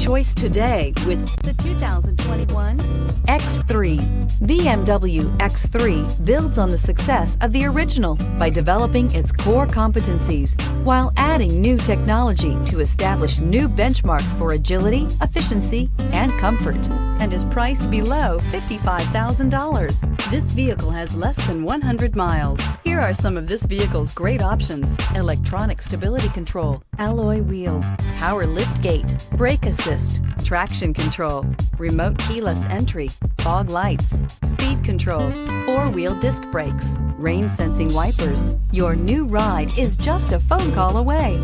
choice today with the 2021 X3. BMW X3 builds on the success of the original by developing its core competencies while adding new technology to establish new benchmarks for agility, efficiency, and comfort, and is priced below $55,000. This vehicle has less than 100 miles. Here are some of this vehicle's great options: electronic stability control, alloy wheels, power lift gate, brake assist, traction control, remote keyless entry, fog lights, speed control, four-wheel disc brakes, rain sensing wipers. Your new ride is just a phone call away.